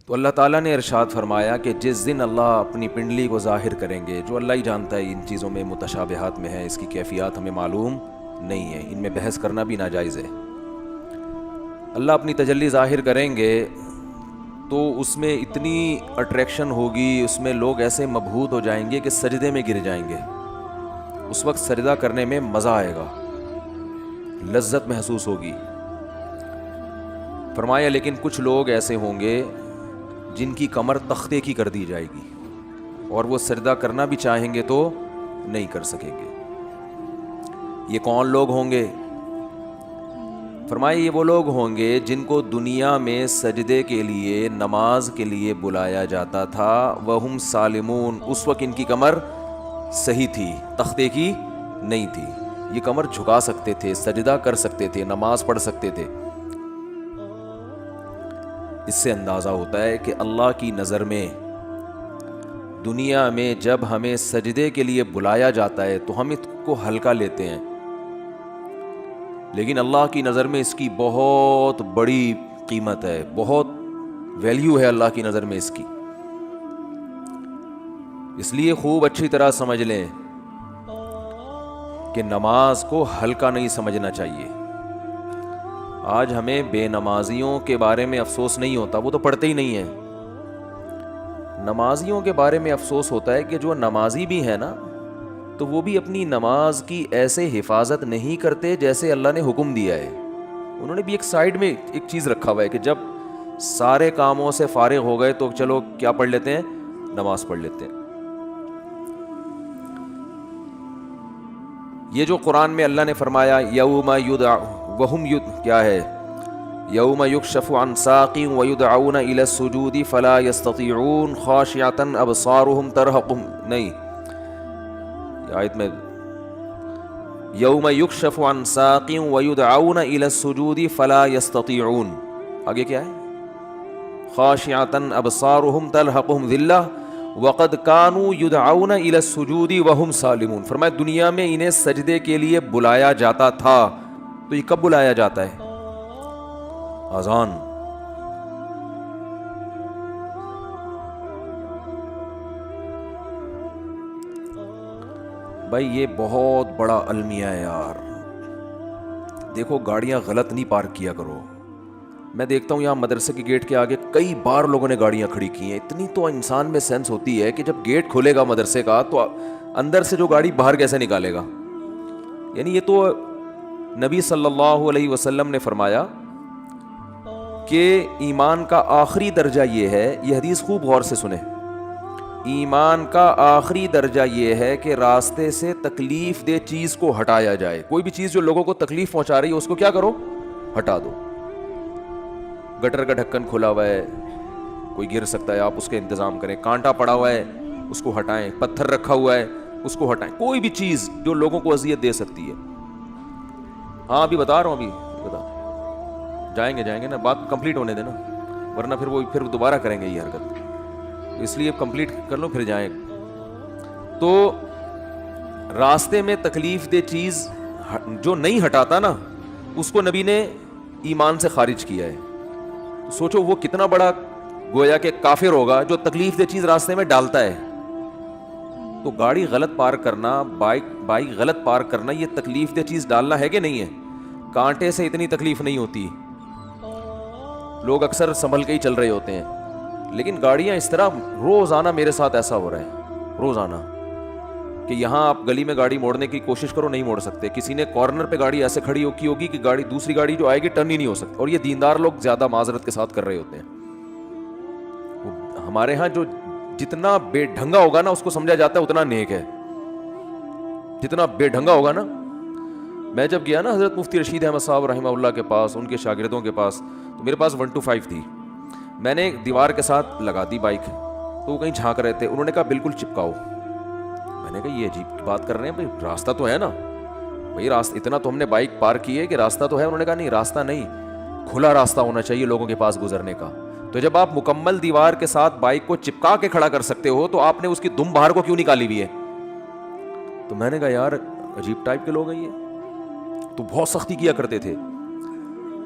تو اللہ تعالیٰ نے ارشاد فرمایا کہ جس دن اللہ اپنی پنڈلی کو ظاہر کریں گے، جو اللہ ہی جانتا ہے ان چیزوں میں متشابہات میں ہے، اس کی کیفیات ہمیں معلوم نہیں ہے، ان میں بحث کرنا بھی ناجائز ہے۔ اللہ اپنی تجلی ظاہر کریں گے تو اس میں اتنی اٹریکشن ہوگی، اس میں لوگ ایسے مبہوت ہو جائیں گے کہ سجدے میں گر جائیں گے۔ اس وقت سجدہ کرنے میں مزہ آئے گا، لذت محسوس ہوگی۔ فرمایا لیکن کچھ لوگ ایسے ہوں گے جن کی کمر تختے کی کر دی جائے گی، اور وہ سجدہ کرنا بھی چاہیں گے تو نہیں کر سکیں گے۔ یہ کون لوگ ہوں گے؟ فرمایا یہ وہ لوگ ہوں گے جن کو دنیا میں سجدے کے لیے، نماز کے لیے بلایا جاتا تھا، وہم سالمون، اس وقت ان کی کمر صحیح تھی، تختے کی نہیں تھی، یہ کمر جھکا سکتے تھے، سجدہ کر سکتے تھے، نماز پڑھ سکتے تھے۔ اس سے اندازہ ہوتا ہے کہ اللہ کی نظر میں دنیا میں جب ہمیں سجدے کے لیے بلایا جاتا ہے تو ہم اس کو ہلکا لیتے ہیں، لیکن اللہ کی نظر میں اس کی بہت بڑی قیمت ہے، بہت ویلیو ہے اللہ کی نظر میں اس کی۔ اس لیے خوب اچھی طرح سمجھ لیں کہ نماز کو ہلکا نہیں سمجھنا چاہیے۔ آج ہمیں بے نمازیوں کے بارے میں افسوس نہیں ہوتا، وہ تو پڑھتے ہی نہیں ہیں۔ نمازیوں کے بارے میں افسوس ہوتا ہے کہ جو نمازی بھی ہیں نا، تو وہ بھی اپنی نماز کی ایسے حفاظت نہیں کرتے جیسے اللہ نے حکم دیا ہے۔ انہوں نے بھی ایک سائیڈ میں ایک چیز رکھا ہوا ہے کہ جب سارے کاموں سے فارغ ہو گئے تو چلو کیا پڑھ لیتے ہیں؟ نماز پڑھ لیتے ہیں۔ یہ جو قرآن میں اللہ نے فرمایا یوم وہم کیا ہے، یوم یکشف عن ساق ویدعون الی السجود فلا یستطیعون خاشعۃ ابصارهم ترہقہم، نہیں، آیت میں یوم یکشف عن ساق ویدعون الی السجود فلا یستطیعون، آگے کیا ہے؟ خاشعۃ ابصارهم ترہقہم ذلہ وقد كانوا يدعون الى السجود وهم سالمون۔ فرمایا دنیا میں انہیں سجدے کے لیے بلایا جاتا تھا، تو یہ کب بلایا جاتا ہے؟ اذان۔ بھائی یہ بہت بڑا المیہ ہے یار۔ دیکھو گاڑیاں غلط نہیں پارک کیا کرو۔ میں دیکھتا ہوں یہاں مدرسے کے گیٹ کے آگے کئی بار لوگوں نے گاڑیاں کھڑی کی ہیں۔ اتنی تو انسان میں سینس ہوتی ہے کہ جب گیٹ کھولے گا مدرسے کا تو اندر سے جو گاڑی باہر کیسے نکالے گا؟ یعنی یہ تو نبی صلی اللہ علیہ وسلم نے فرمایا کہ ایمان کا آخری درجہ یہ ہے، یہ حدیث خوب غور سے سنیں، ایمان کا آخری درجہ یہ ہے کہ راستے سے تکلیف دہ چیز کو ہٹایا جائے۔ کوئی بھی چیز جو لوگوں کو تکلیف پہنچا رہی ہے اس کو کیا کرو؟ ہٹا دو۔ گٹر کا ڈھکن کھلا ہوا ہے، کوئی گر سکتا ہے، آپ اس کا انتظام کریں۔ کانٹا پڑا ہوا ہے اس کو ہٹائیں، پتھر رکھا ہوا ہے اس کو ہٹائیں، کوئی بھی چیز جو لوگوں کو اذیت دے سکتی ہے۔ ہاں ابھی بتا رہا ہوں، ابھی بتا جائیں گے نا، بات کمپلیٹ ہونے دینا، ورنہ پھر وہ پھر دوبارہ کریں گے یہ حرکت، اس لیے کمپلیٹ کر لو پھر جائیں۔ تو راستے میں تکلیف دہ چیز جو نہیں ہٹاتا نا، اس کو نبی نے ایمان سے خارج کیا ہے۔ سوچو وہ کتنا بڑا گویا کہ کافر ہوگا جو تکلیف دہ چیز راستے میں ڈالتا ہے۔ تو گاڑی غلط پارک کرنا، بائک غلط پارک کرنا، یہ تکلیف دہ چیز ڈالنا ہے کہ نہیں ہے؟ کانٹے سے اتنی تکلیف نہیں ہوتی، لوگ اکثر سنبھل کے ہی چل رہے ہوتے ہیں، لیکن گاڑیاں اس طرح روزانہ میرے ساتھ ایسا ہو رہا ہے روزانہ کہ یہاں آپ گلی میں گاڑی موڑنے کی کوشش کرو، نہیں موڑ سکتے۔ کسی نے کارنر پہ گاڑی ایسے کھڑی کی ہوگی کہ گاڑی دوسری گاڑی جو آئے گی ٹرن ہی نہیں ہو سکتی، اور یہ دیندار لوگ زیادہ معذرت کے ساتھ کر رہے ہوتے ہیں۔ ہمارے ہاں جو جتنا بے ڈھنگا ہوگا نا اس کو سمجھا جاتا ہے اتنا نیک ہے، جتنا بے ڈھنگا ہوگا نا۔ میں جب گیا نا حضرت مفتی رشید احمد صاحب رحمہ اللہ کے پاس، ان کے شاگردوں کے پاس، تو میرے پاس 125 تھی، میں نے دیوار کے ساتھ لگا دی بائک، تو وہ کہیں جھانک رہے تھے، انہوں نے کہا بالکل چپکاؤ۔ میں نے کہا یہ عجیب بات کر رہے ہیں بھائی، راستہ تو ہے نا بھائی، راستہ اتنا تو ہم نے بائک پارک کی ہے کہ راستہ تو ہے۔ انہوں نے کہا نہیں راستہ نہیں، کھلا راستہ ہونا چاہیے لوگوں کے پاس گزرنے کا۔ تو جب آپ مکمل دیوار کے ساتھ بائک کو چپکا کے کھڑا کر سکتے ہو تو آپ نے اس کی دم باہر کو کیوں نکالی ہوئی ہے؟ تو میں نے کہا یار عجیب ٹائپ کے لوگ ہیں یہ، تو بہت سختی کیا کرتے تھے۔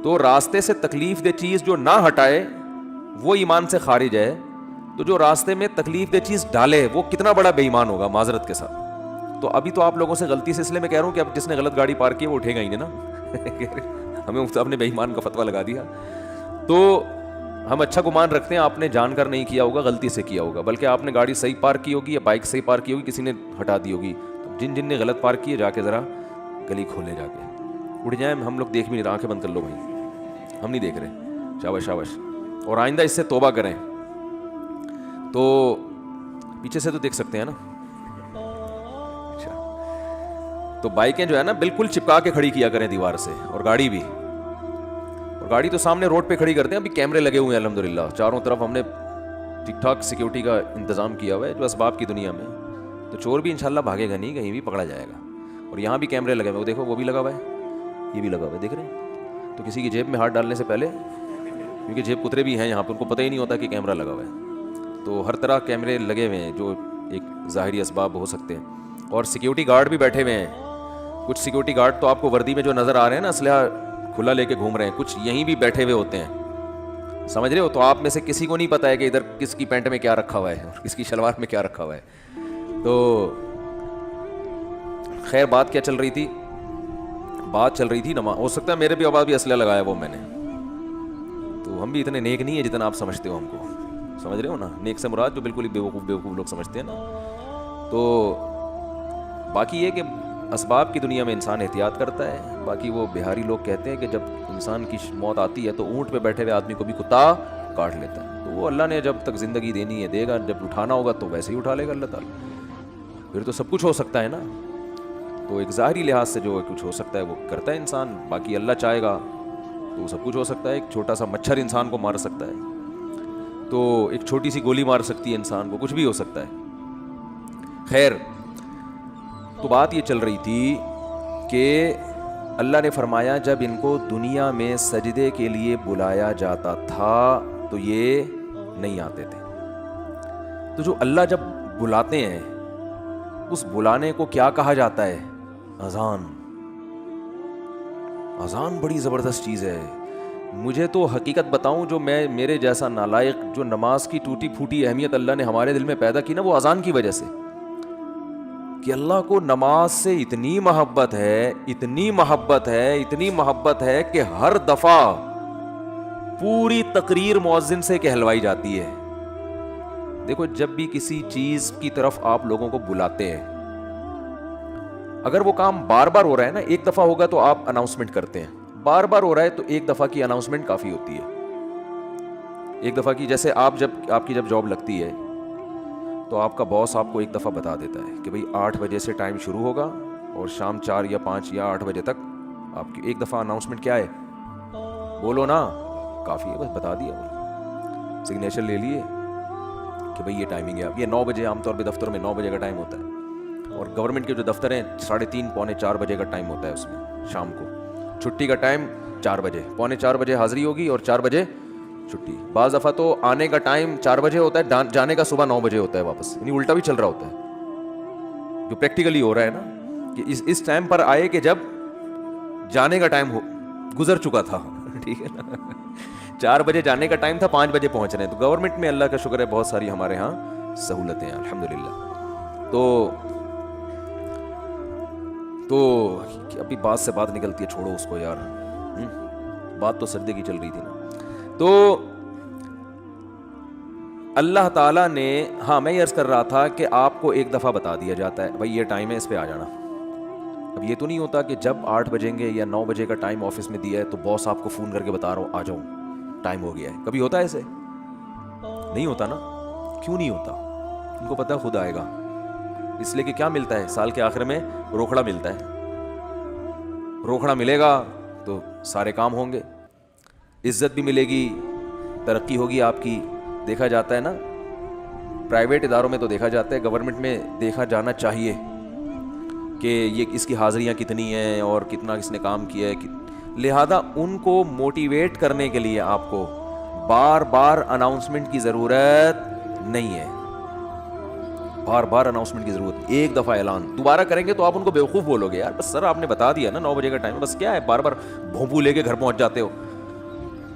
تو راستے سے تکلیف دہ چیز جو نہ ہٹائے وہ ایمان سے خارج ہے، تو جو راستے میں تکلیف دہ چیز ڈالے وہ کتنا بڑا بے ایمان ہوگا معذرت کے ساتھ. تو ابھی تو آپ لوگوں سے غلطی سے اس لیے میں کہہ رہا ہوں کہ اب جس نے غلط گاڑی پارک کی وہ اٹھے گا ہی نہیں نا. ہمیں آپ نے بے ایمان کا فتویٰ لگا دیا. تو ہم اچھا گمان رکھتے ہیں آپ نے جان کر نہیں کیا ہوگا، غلطی سے کیا ہوگا، بلکہ آپ نے گاڑی صحیح پارک کی ہوگی یا بائک صحیح پارک کی ہوگی، کسی نے ہٹا دی ہوگی. تو جن نے غلط پارک کی ہے جا کے ذرا گلی کھولے، جا کے اٹھ جائیں. ہم لوگ دیکھ بھی نہیں رہے، آنکھیں بند کر لو بھائی، ہم نہیں دیکھ رہے. شاباش شاباش. اور آئندہ اس سے توبہ کریں. تو پیچھے سے تو دیکھ سکتے ہیں نا. اچھا، تو بائکیں جو ہے نا بالکل چپکا کے کھڑی کیا کریں دیوار سے، اور گاڑی بھی. اور گاڑی تو سامنے روڈ پہ کھڑی کرتے ہیں. ابھی کیمرے لگے ہوئے ہیں الحمدللہ چاروں طرف، ہم نے ٹھیک ٹھاک سیکیورٹی کا انتظام کیا ہوا ہے جو اسباب کی دنیا میں. تو چور بھی انشاءاللہ بھاگے گا نہیں، کہیں بھی پکڑا جائے گا. اور یہاں بھی کیمرے لگے ہوئے، وہ دیکھو وہ بھی لگا ہوا ہے، یہ بھی لگا ہوا ہے، دیکھ رہے ہیں. تو کسی کی جیب میں ہاتھ ڈالنے سے پہلے، کیونکہ جیب کترے بھی ہیں یہاں پہ، ان کو پتہ ہی نہیں ہوتا کہ کیمرہ لگا ہوا ہے. تو ہر طرح کیمرے لگے ہوئے ہیں جو ایک ظاہری اسباب ہو سکتے ہیں. اور سیکیورٹی گارڈ بھی بیٹھے ہوئے ہیں. کچھ سیکیورٹی گارڈ تو آپ کو وردی میں جو نظر آ رہے ہیں نا، اسلحہ کھلا لے کے گھوم رہے ہیں، کچھ یہیں بھی بیٹھے ہوئے ہوتے ہیں، سمجھ رہے ہو. تو آپ میں سے کسی کو نہیں پتا ہے کہ ادھر کس کی پینٹ میں کیا رکھا ہوا ہے اور کس کی شلوار میں کیا رکھا ہوا ہے. تو خیر بات کیا چل رہی تھی؟ بات چل رہی تھی نماز. ہو سکتا ہے میرے بھی آواز بھی اسلحہ لگایا وہ میں نے. تو ہم بھی اتنے نیک نہیں ہیں جتنا آپ سمجھتے ہو ہم کو، سمجھ رہے ہو نا. نیک سے مراد جو بالکل ہی بیوقوف لوگ سمجھتے ہیں نا. تو باقی یہ کہ اسباب کی دنیا میں انسان احتیاط کرتا ہے. باقی وہ بہاری لوگ کہتے ہیں کہ جب انسان کی موت آتی ہے تو اونٹ پہ بیٹھے ہوئے آدمی کو بھی کتا کاٹ لیتا ہے. تو وہ اللہ نے جب تک زندگی دینی ہے دے گا، جب اٹھانا ہوگا تو ویسے ہی اٹھا لے گا اللہ تعالیٰ. پھر تو سب کچھ ہو سکتا ہے نا. تو ایک ظاہری لحاظ سے جو کچھ ہو سکتا ہے وہ کرتا ہے انسان. باقی اللہ چاہے گا تو سب کچھ ہو سکتا ہے. ایک چھوٹا سا مچھر انسان کو مار سکتا ہے، تو ایک چھوٹی سی گولی مار سکتی ہے انسان کو، کچھ بھی ہو سکتا ہے. خیر، تو بات یہ چل رہی تھی کہ اللہ نے فرمایا جب ان کو دنیا میں سجدے کے لیے بلایا جاتا تھا تو یہ نہیں آتے تھے. تو جو اللہ جب بلاتے ہیں اس بلانے کو کیا کہا جاتا ہے؟ اذان. اذان بڑی زبردست چیز ہے. مجھے تو حقیقت بتاؤں، جو میرے جیسا نالائق جو نماز کی ٹوٹی پھوٹی اہمیت اللہ نے ہمارے دل میں پیدا کی نا، وہ اذان کی وجہ سے. کہ اللہ کو نماز سے اتنی محبت ہے، اتنی محبت ہے، اتنی محبت ہے کہ ہر دفعہ پوری تقریر مؤذن سے کہلوائی جاتی ہے. دیکھو جب بھی کسی چیز کی طرف آپ لوگوں کو بلاتے ہیں، اگر وہ کام بار بار ہو رہا ہے نا، ایک دفعہ ہوگا تو آپ اناؤنسمنٹ کرتے ہیں، بار بار ہو رہا ہے تو ایک دفعہ کی اناؤنسمنٹ کافی ہوتی ہے. ایک دفعہ کی، جیسے آپ کی جب جاب لگتی ہے تو آپ کا باس آپ کو ایک دفعہ بتا دیتا ہے کہ بھئی 8 بجے سے ٹائم شروع ہوگا اور شام 4 یا 5 یا 8 بجے تک آپ کی ایک دفعہ اناؤنسمنٹ کیا ہے؟ بولو نا، کافی ہے، بس بتا دیا بھائی، سگنیچر لے لیے کہ بھئی یہ ٹائمنگ ہے. یہ 9 بجے عام طور پہ دفتر میں 9 بجے کا ٹائم ہوتا ہے، اور گورنمنٹ کے جو دفتر ہیں 3:30 پونے 4 بجے کا ٹائم ہوتا ہے اس میں شام کو. چھٹی کا ٹائم 4 بجے، پونے 4 بجے حاضری ہوگی اور 4 بجے چھٹی. بعض دفعہ تو آنے کا ٹائم 4 بجے ہوتا ہے، جانے کا صبح 9 بجے ہوتا ہے واپس. یعنی الٹا بھی چل رہا ہوتا ہے، جو پریکٹیکلی ہو رہا ہے نا، کہ اس ٹائم پر آئے کہ جب جانے کا ٹائم گزر چکا تھا. ٹھیک ہے نا، 4 بجے جانے کا ٹائم تھا، 5 بجے پہنچ رہے ہیں. تو گورنمنٹ میں اللہ کا شکر ہے بہت ساری ہمارے ہاں سہولتیں ہیں الحمدللہ. تو ابھی بات سے بات نکلتی ہے، چھوڑو اس کو یار. بات تو سجدے کی چل رہی تھی نا. تو اللہ تعالیٰ نے، ہاں میں یہ عرض کر رہا تھا کہ آپ کو ایک دفعہ بتا دیا جاتا ہے بھائی یہ ٹائم ہے، اس پہ آ جانا. اب یہ تو نہیں ہوتا کہ جب 8 بجیں گے یا 9 بجے کا ٹائم آفس میں دیا ہے تو باس آپ کو فون کر کے بتا رہا ہوں آ جاؤ ٹائم ہو گیا ہے. کبھی ہوتا ہے ایسے؟ نہیں ہوتا نا. کیوں نہیں ہوتا؟ ان کو پتہ خود آئے گا. اس لیے کہ کیا ملتا ہے سال کے آخر میں؟ روکھڑا ملتا ہے. روکھڑا ملے گا تو سارے کام ہوں گے، عزت بھی ملے گی، ترقی ہوگی آپ کی. دیکھا جاتا ہے نا پرائیویٹ اداروں میں، تو دیکھا جاتا ہے، گورنمنٹ میں دیکھا جانا چاہیے کہ یہ اس کی حاضریاں کتنی ہیں اور کتنا اس نے کام کیا ہے. لہذا ان کو موٹیویٹ کرنے کے لیے آپ کو بار بار اناؤنسمنٹ کی ضرورت نہیں ہے. بار بار اناؤنسمنٹ کی ضرورت، ایک دفعہ اعلان. دوبارہ کریں گے تو آپ ان کو بیوقوف بولو گے، یار بس سر آپ نے بتا دیا نا 9 بجے کا ٹائم ہے، بس کیا ہے بار بار بھونپو لے کے گھر پہنچ جاتے ہو.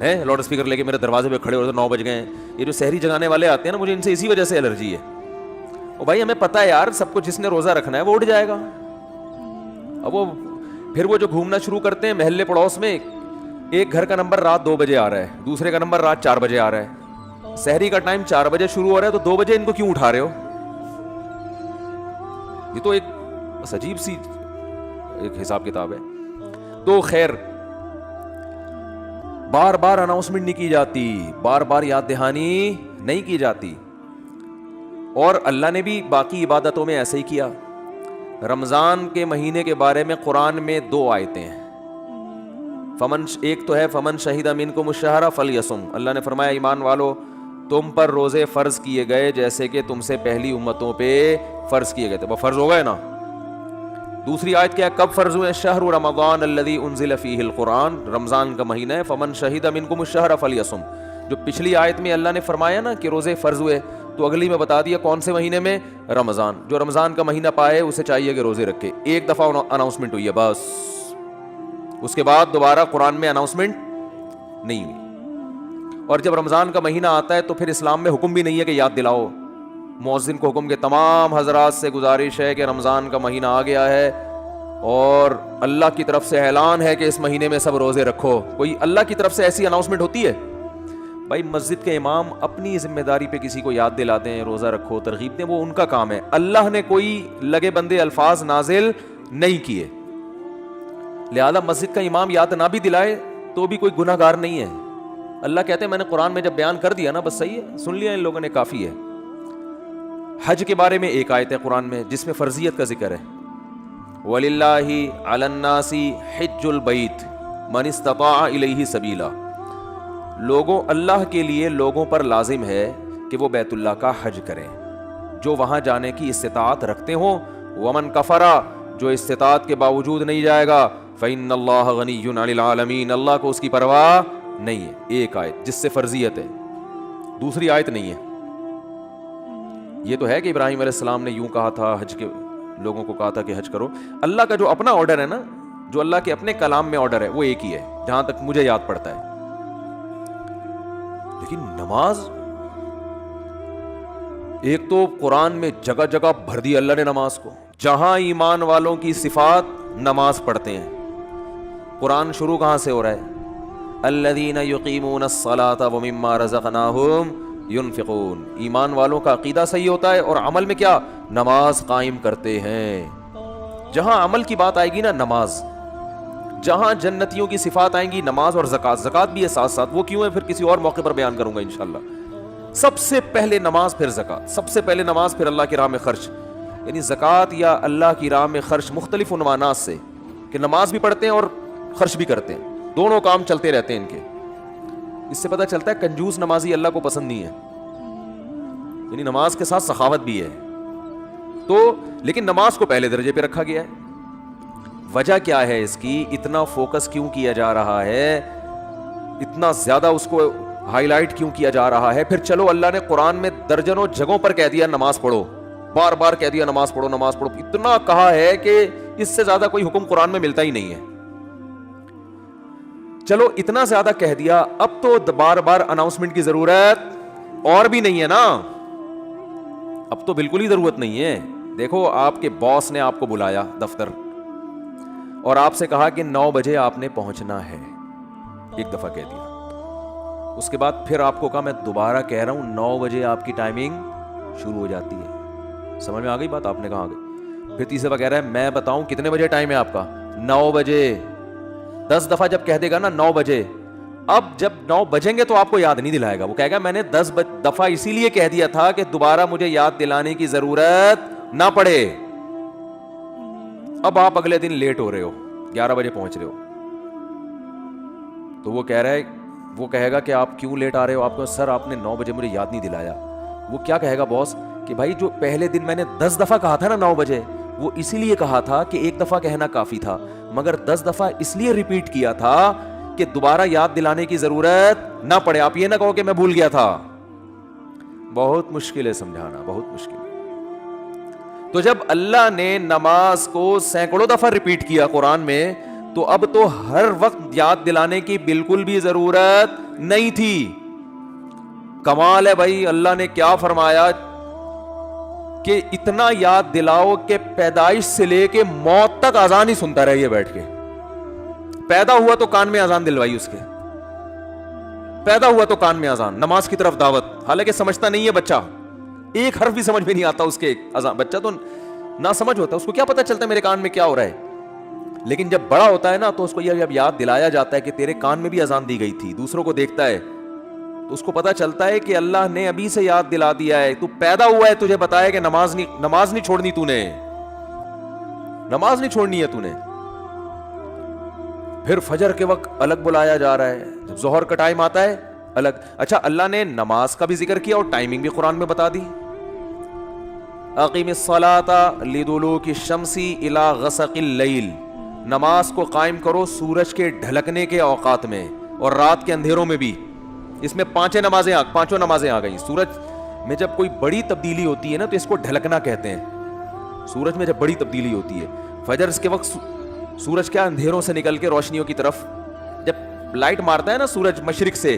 ہے لاؤڈ اسپیکر لے کے میرے دروازے پہ کھڑے ہوتے 9 بج گئے ہیں. یہ جو سحری جگانے والے آتے ہیں نا, مجھے ان سے اسی وجہ سے الرجی ہے. اور بھائی ہمیں پتہ ہے یار, سب کو جس نے روزہ رکھنا ہے وہ اٹھ جائے گا. اب وہ پھر وہ جو گھومنا شروع کرتے ہیں محلے پڑوس میں, ایک گھر کا نمبر رات 2 بجے آ رہا ہے, دوسرے کا نمبر رات 4 بجے آ رہا ہے. سحری کا ٹائم 4 بجے شروع ہو رہا ہے, تو 2 بجے ان کو کیوں اٹھا رہے ہو؟ یہ تو ایک عجیب سی ایک حساب کتاب ہے. تو خیر, بار بار اناؤنسمنٹ نہیں کی جاتی, بار بار یاد دہانی نہیں کی جاتی. اور اللہ نے بھی باقی عبادتوں میں ایسے ہی کیا. رمضان کے مہینے کے بارے میں قرآن میں 2 آیتیں ہیں. ایک تو ہے فمن شہید منکم الشہر فلیصم. اللہ نے فرمایا ایمان والو تم پر روزے فرض کیے گئے جیسے کہ تم سے پہلی امتوں پہ فرض کیے گئے تھے. وہ فرض ہو گئے نا. دوسری آیت کیا ہے, کب فرض ہوئے؟ شہر رمضان الذی انزل فیہ القرآن, رمضان کا مہینہ ہے. فمن شہید منکم الشہر فلیصم. جو پچھلی آیت میں اللہ نے فرمایا نا کہ روزے فرض ہوئے, تو اگلی میں بتا دیا کون سے مہینے میں؟ رمضان. جو رمضان کا مہینہ پائے اسے چاہیے کہ روزے رکھے. ایک دفعہ اناؤنسمنٹ ہوئی ہے بس, اس کے بعد دوبارہ قرآن میں اناؤنسمنٹ نہیں ہوئی. اور جب رمضان کا مہینہ آتا ہے تو پھر اسلام میں حکم بھی نہیں ہے کہ یاد دلاؤ. مؤذن کو حکم کہ تمام حضرات سے گزارش ہے کہ رمضان کا مہینہ آ گیا ہے اور اللہ کی طرف سے اعلان ہے کہ اس مہینے میں سب روزے رکھو. کوئی اللہ کی طرف سے ایسی اناؤنسمنٹ ہوتی ہے؟ بھائی مسجد کے امام اپنی ذمہ داری پہ کسی کو یاد دلاتے ہیں روزہ رکھو, ترغیب دیں, وہ ان کا کام ہے. اللہ نے کوئی لگے بندے الفاظ نازل نہیں کیے, لہذا مسجد کا امام یاد نہ بھی دلائے تو بھی کوئی گناہ گار نہیں ہے. اللہ کہتے ہیں میں نے قرآن میں جب بیان کر دیا نا بس صحیح ہے, سن لیا ان لوگوں نے, کافی ہے. حج کے بارے میں ایک آیت ہے قرآن میں جس میں فرضیت کا ذکر ہے. وَلِلَّهِ عَلَى النَّاسِ حِجُّ الْبَيْتِ مَنِ اسْتَطَاعَ إِلَيْهِ سَبِيلًا. لوگوں, اللہ کے لیے لوگوں پر لازم ہے کہ وہ بیت اللہ کا حج کریں جو وہاں جانے کی استطاعت رکھتے ہوں. وَمَنْ كَفَرَ, جو استطاعت کے باوجود نہیں جائے گا, فَإِنَّ اللَّهَ غَنِيٌّ عَنِ الْعَالَمِينَ, اللہ کو اس کی پرواہ نہیں ہے. ایک آیت جس سے فرضیت ہے, دوسری آیت نہیں ہے. یہ تو ہے کہ ابراہیم علیہ السلام نے یوں کہا تھا, حج کے لوگوں کو کہا تھا کہ حج کرو. اللہ کا جو اپنا آرڈر ہے نا, جو اللہ کے اپنے کلام میں آرڈر ہے وہ ایک ہی ہے جہاں تک مجھے یاد پڑتا ہے. لیکن نماز, ایک تو قرآن میں جگہ جگہ بھر دی اللہ نے نماز کو. جہاں ایمان والوں کی صفات نماز پڑھتے ہیں. قرآن شروع کہاں سے ہو رہا ہے؟ الذین یقیمون الصلاۃ ومما رزقناہم ينفقون. ایمان والوں کا عقیدہ صحیح ہوتا ہے اور عمل میں کیا؟ نماز قائم کرتے ہیں. جہاں عمل کی بات آئے گی نا نماز, جہاں جنتیوں کی صفات آئیں گی نماز اور زکوٰۃ. زکوٰۃ بھی ہے ساتھ ساتھ, وہ کیوں ہے پھر کسی اور موقع پر بیان کروں گا انشاءاللہ. سب سے پہلے نماز پھر زکوٰۃ, سب سے پہلے نماز پھر اللہ کی راہ میں خرچ. یعنی زکوٰۃ یا اللہ کی راہ میں خرچ مختلف عنوانات سے, کہ نماز بھی پڑھتے ہیں اور خرچ بھی کرتے ہیں, دونوں کام چلتے رہتے ہیں ان کے. اس سے پتہ چلتا ہے کنجوس نمازی اللہ کو پسند نہیں ہے, یعنی نماز کے ساتھ سخاوت بھی ہے. تو لیکن نماز کو پہلے درجے پہ رکھا گیا ہے. وجہ کیا ہے اس کی؟ اتنا فوکس کیوں کیا جا رہا ہے, اتنا زیادہ اس کو ہائی لائٹ کیوں کیا جا رہا ہے؟ پھر چلو اللہ نے قرآن میں درجنوں جگہوں پر کہہ دیا نماز پڑھو, بار بار کہہ دیا نماز پڑھو نماز پڑھو, اتنا کہا ہے کہ اس سے زیادہ کوئی حکم قرآن میں ملتا ہی نہیں ہے. چلو اتنا زیادہ کہہ دیا, اب تو بار بار اناؤنسمنٹ کی ضرورت اور بھی نہیں ہے نا. اب تو بالکل ہی ضرورت نہیں ہے. دیکھو آپ کے باس نے آپ کو بلایا دفتر اور آپ سے کہا کہ 9 بجے آپ نے پہنچنا ہے, ایک دفعہ کہہ دیا. اس کے بعد پھر آپ کو کہا میں دوبارہ کہہ رہا ہوں 9 بجے آپ کی ٹائمنگ شروع ہو جاتی ہے. سمجھ میں آ گئی بات؟ آپ نے کہا آ گئی. پھر تیسرے دفعہ کہہ رہا ہے میں بتاؤں کتنے بجے ٹائم ہے آپ کا؟ 9 بجے. 10 دفعہ جب کہہ دے گا نا 9 بجے, اب جب 9 بجیں گے تو آپ کو یاد نہیں دلائے گا. وہ کہے گا میں نے 10 دفعہ اسی لیے کہہ دیا تھا کہ دوبارہ مجھے یاد دلانے کی ضرورت نہ پڑے. اب آپ اگلے دن لیٹ ہو رہے ہو, 11 بجے پہنچ رہے ہو, تو وہ کہہ رہا ہے, وہ کہے گا کہ آپ کیوں لیٹ آ رہے ہو؟ آپ کو سر آپ نے 9 بجے مجھے یاد نہیں دلایا. وہ کیا کہے گا باس کہ بھائی جو پہلے دن میں نے 10 دفعہ کہا تھا نا 9 بجے, وہ اسی لیے کہا تھا کہ ایک دفعہ کہنا کافی تھا, مگر 10 دفعہ اس لیے ریپیٹ کیا تھا کہ دوبارہ یاد دلانے کی ضرورت نہ پڑے. آپ یہ نہ کہو کہ میں بھول گیا تھا. بہت مشکل ہے سمجھانا, بہت مشکل ہے. تو جب اللہ نے نماز کو سینکڑوں دفعہ ریپیٹ کیا قرآن میں, تو اب تو ہر وقت یاد دلانے کی بالکل بھی ضرورت نہیں تھی. کمال ہے بھائی, اللہ نے کیا فرمایا کہ اتنا یاد دلاؤ کہ پیدائش سے لے کے موت تک اذان ہی سنتا رہیے بیٹھ کے. پیدا ہوا تو کان میں اذان دلوائی اس کے, پیدا ہوا تو کان میں اذان, نماز کی طرف دعوت, حالانکہ سمجھتا نہیں ہے بچہ, ایک حرف بھی سمجھ میں نہیں آتا اس کے اذان, بچہ تو نہ سمجھ ہوتا ہے, اس کو کیا پتا چلتا ہے میرے کان میں کیا ہو رہا ہے. لیکن جب بڑا ہوتا ہے نا تو اس کو یہ یاد دلایا جاتا ہے کہ تیرے کان میں بھی اذان دی گئی تھی, دوسروں کو دیکھتا ہے تو اس کو پتا چلتا ہے کہ اللہ نے ابھی سے یاد دلا دیا ہے, تو پیدا ہوا ہے تجھے بتایا کہ نماز نہیں چھوڑنی, تو نے نماز نہیں چھوڑنی ہے تو نے. پھر فجر کے وقت الگ بلایا جا رہا ہے, جب ظہر کا ٹائم آتا ہے الگ. اچھا, اللہ نے نماز کا بھی ذکر کیا اور ٹائمنگ بھی قرآن میں بتا دی. اقیم الصلاۃ لدلوک الشمس الی غسق اللیل, نماز کو قائم کرو سورج کے ڈھلکنے کے اوقات میں اور رات کے اندھیروں میں بھی. اس میں پانچوں نمازیں آ گئی. سورج میں جب کوئی بڑی تبدیلی ہوتی ہے نا تو اس کو ڈھلکنا کہتے ہیں. سورج میں جب بڑی تبدیلی ہوتی ہے, فجر کے وقت سورج کیا اندھیروں سے نکل کے روشنیوں کی طرف, جب لائٹ مارتا ہے نا سورج مشرق سے